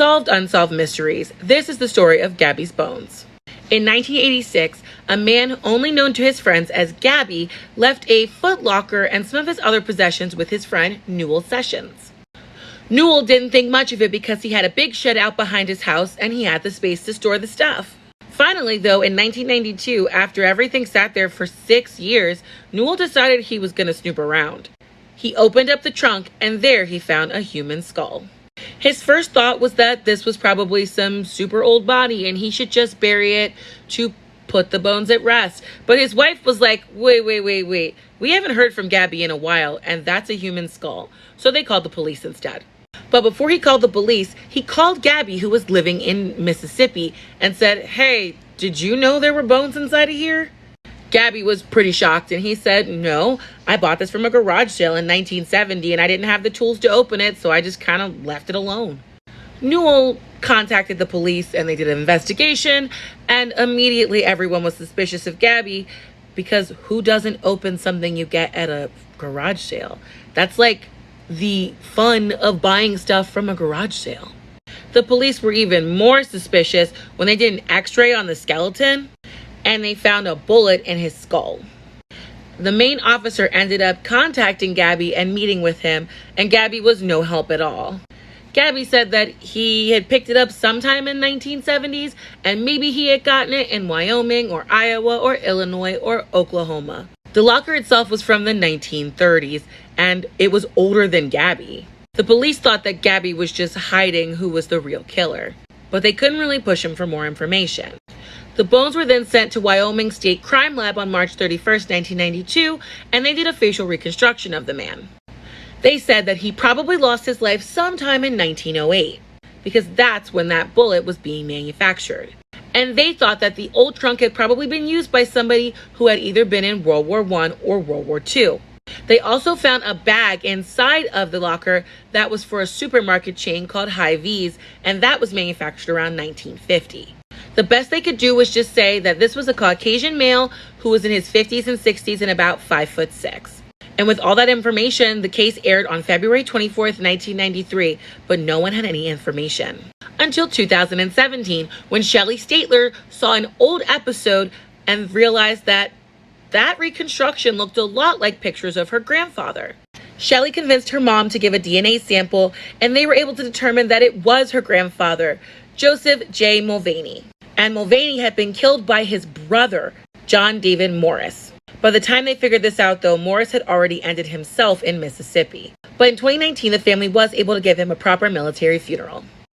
Solved Unsolved Mysteries. This is the story of Gabby's bones. In 1986, a man only known to his friends as Gabby left a Foot Locker and some of his other possessions with his friend Newell Sessions. Newell didn't think much of it because he had a big shed out behind his house and he had the space to store the stuff. Finally, though, in 1992, after everything sat there for 6 years, Newell decided he was going to snoop around. He opened up the trunk and there he found a human skull. His first thought was that this was probably some super old body and he should just bury it to put the bones at rest. But his wife was like, wait. We haven't heard from Gabby in a while and that's a human skull. So they called the police instead. But before he called the police, he called Gabby, who was living in Mississippi, and said, hey, did you know there were bones inside of here? Gabby was pretty shocked and he said, no, I bought this from a garage sale in 1970 and I didn't have the tools to open it, so I just kind of left it alone. Newell contacted the police and they did an investigation, and immediately everyone was suspicious of Gabby because who doesn't open something you get at a garage sale? That's like the fun of buying stuff from a garage sale. The police were even more suspicious when they did an x-ray on the skeleton and they found a bullet in his skull. The main officer ended up contacting Gabby and meeting with him, and Gabby was no help at all. Gabby said that he had picked it up sometime in 1970s and maybe he had gotten it in Wyoming or Iowa or Illinois or Oklahoma. The locker itself was from the 1930s and it was older than Gabby. The police thought that Gabby was just hiding who was the real killer, but they couldn't really push him for more information. The bones were then sent to Wyoming State Crime Lab on March 31st, 1992, and they did a facial reconstruction of the man. They said that he probably lost his life sometime in 1908, because that's when that bullet was being manufactured. And they thought that the old trunk had probably been used by somebody who had either been in World War I or World War II. They also found a bag inside of the locker that was for a supermarket chain called Hy-Vee's, and that was manufactured around 1950. The best they could do was just say that this was a Caucasian male who was in his 50s and 60s and about 5'6". And with all that information, the case aired on February 24th, 1993, but no one had any information. Until 2017, when Shelley Statler saw an old episode and realized that reconstruction looked a lot like pictures of her grandfather. Shelley convinced her mom to give a DNA sample, and they were able to determine that it was her grandfather, Joseph J. Mulvaney. And Mulvaney had been killed by his brother, John David Morris. By the time they figured this out, though, Morris had already ended himself in Mississippi. But in 2019, the family was able to give him a proper military funeral.